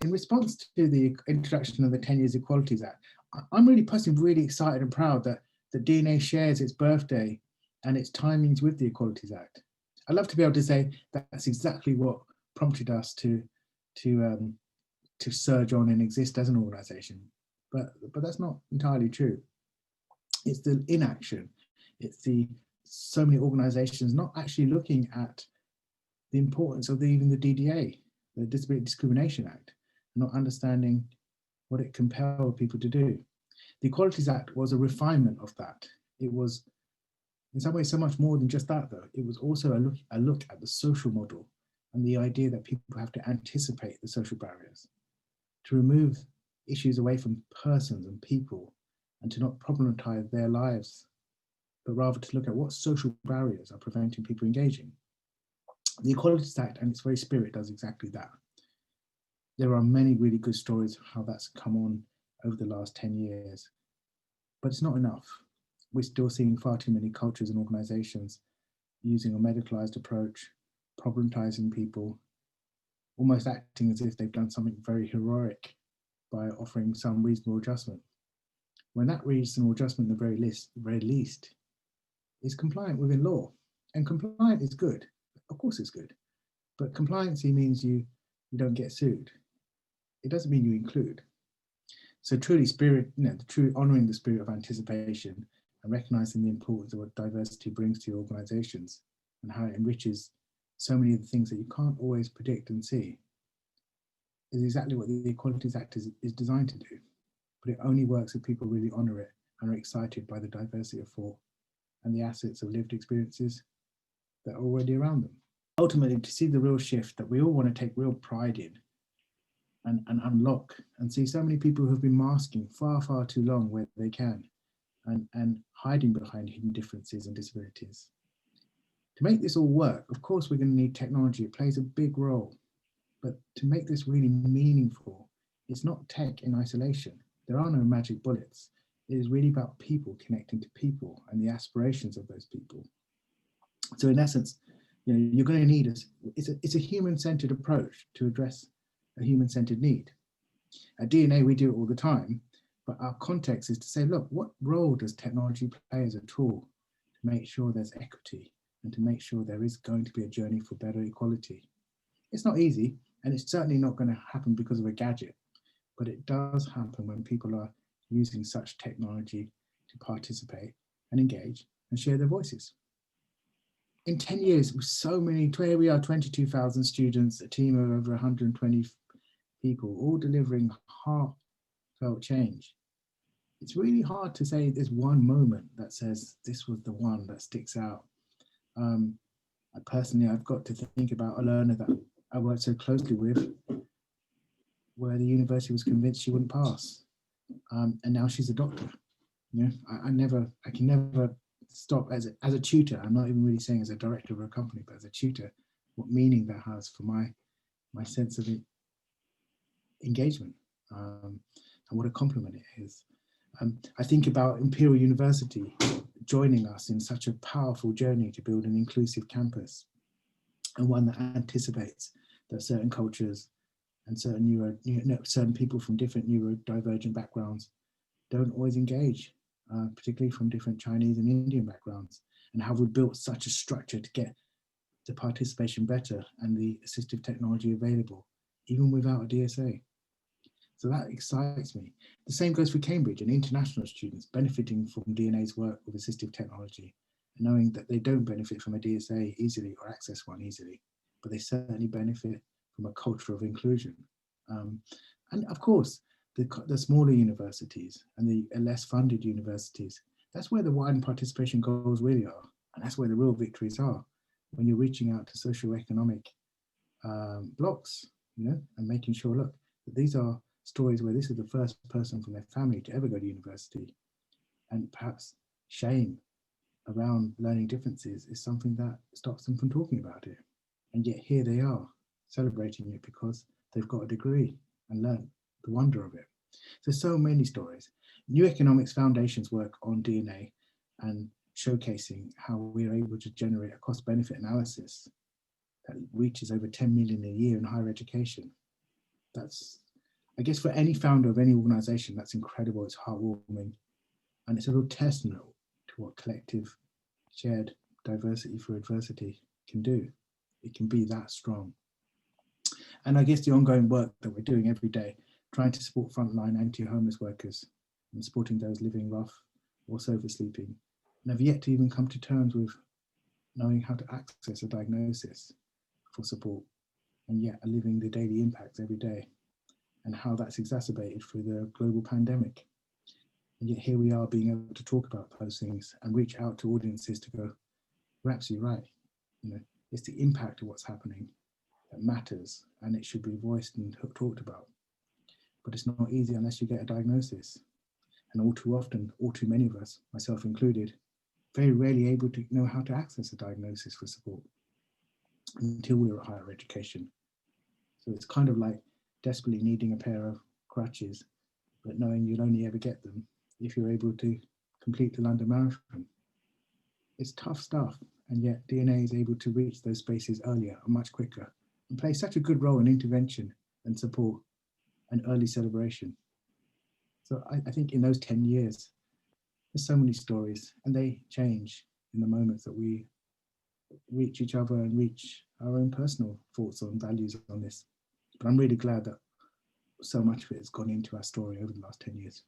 in response to the introduction of the 10 Years Equalities Act, I'm really personally really excited and proud that the DNA shares its birthday and its timings with the Equalities Act. I'd love to be able to say that's exactly what prompted us to surge on and exist as an organisation, but that's not entirely true. It's the inaction. It's the so many organisations not actually looking at the importance of even the DDA, the Disability Discrimination Act, not understanding what it compelled people to do. The Equalities Act was a refinement of that. It was in some ways so much more than just that, though. It was also a look at the social model and the idea that people have to anticipate the social barriers, to remove issues away from persons and people, and to not problematize their lives, but rather to look at what social barriers are preventing people engaging. The Equalities Act and its very spirit does exactly that. There are many really good stories of how that's come on over the last 10 years, but it's not enough. We're still seeing far too many cultures and organizations using a medicalized approach, problematizing people, almost acting as if they've done something very heroic by offering some reasonable adjustment, when that reasonable adjustment, at the very least, is compliant within law. And compliant is good. Of course it's good. But compliancy means you don't get sued. It doesn't mean you include. So truly honouring the spirit of anticipation and recognising the importance of what diversity brings to your organisations and how it enriches so many of the things that you can't always predict and see is exactly what the Equalities Act is designed to do. But it only works if people really honour it and are excited by the diversity of thought and the assets of lived experiences that are already around them. Ultimately, to see the real shift that we all want to take real pride in and unlock, and see so many people who have been masking far, far too long where they can, and hiding behind hidden differences and disabilities. To make this all work, of course, we're going to need technology. It plays a big role. But to make this really meaningful, it's not tech in isolation. There are no magic bullets. It is really about people connecting to people and the aspirations of those people. So in essence, you're going to need it's a human-centered approach to address a human-centered need. At DNA, we do it all the time, but our context is to say, look, what role does technology play as a tool to make sure there's equity and to make sure there is going to be a journey for better equality? It's not easy, and it's certainly not going to happen because of a gadget, but it does happen when people are using such technology to participate and engage and share their voices. In 10 years, with so many, here we are, 22,000 students, a team of over 120 people, all delivering heartfelt change. It's really hard to say there's one moment that says this was the one that sticks out. Personally, I've got to think about a learner that I worked so closely with, where the university was convinced she wouldn't pass, and now she's a doctor. I can never stop as a tutor. I'm not even really saying as a director of a company, but as a tutor, what meaning that has for my sense of engagement, and what a compliment it is. I think about Imperial University joining us in such a powerful journey to build an inclusive campus, and one that anticipates that certain cultures and certain people from different neurodivergent backgrounds don't always engage, particularly from different Chinese and Indian backgrounds, and how we built such a structure to get the participation better and the assistive technology available, even without a DSA. So that excites me. The same goes for Cambridge and international students benefiting from DNA's work with assistive technology, and knowing that they don't benefit from a DSA easily or access one easily, but they certainly benefit from a culture of inclusion. And of course, the smaller universities and the less funded universities, that's where the wide participation goals really are. And that's where the real victories are, when you're reaching out to socioeconomic blocks, and making sure, look, that these are stories where this is the first person from their family to ever go to university, and perhaps shame around learning differences is something that stops them from talking about it. And yet here they are celebrating it because they've got a degree and learned the wonder of it. So many stories. New Economics Foundation's work on DNA and showcasing how we are able to generate a cost-benefit analysis that reaches over 10 million a year in higher education. That's I guess for any founder of any organization, that's incredible. It's heartwarming. And it's a real testament to what collective shared diversity for adversity can do. It can be that strong. And I guess the ongoing work that we're doing every day, trying to support frontline anti-homeless workers and supporting those living rough or sofa sleeping, and have yet to even come to terms with knowing how to access a diagnosis for support, and yet are living the daily impacts every day, and how that's exacerbated through the global pandemic. And yet here we are being able to talk about those things and reach out to audiences to go, you're absolutely right. It's the impact of what's happening that matters, and it should be voiced and talked about. But it's not easy unless you get a diagnosis. And all too often, all too many of us, myself included, very rarely able to know how to access a diagnosis for support until we were at higher education. So it's kind of like desperately needing a pair of crutches, but knowing you'll only ever get them if you're able to complete the London Marathon. It's tough stuff, and yet DNA is able to reach those spaces earlier and much quicker and play such a good role in intervention and support and early celebration. So I think in those 10 years, there's so many stories, and they change in the moments that we reach each other and reach our own personal thoughts on values on this. But I'm really glad that so much of it has gone into our story over the last 10 years.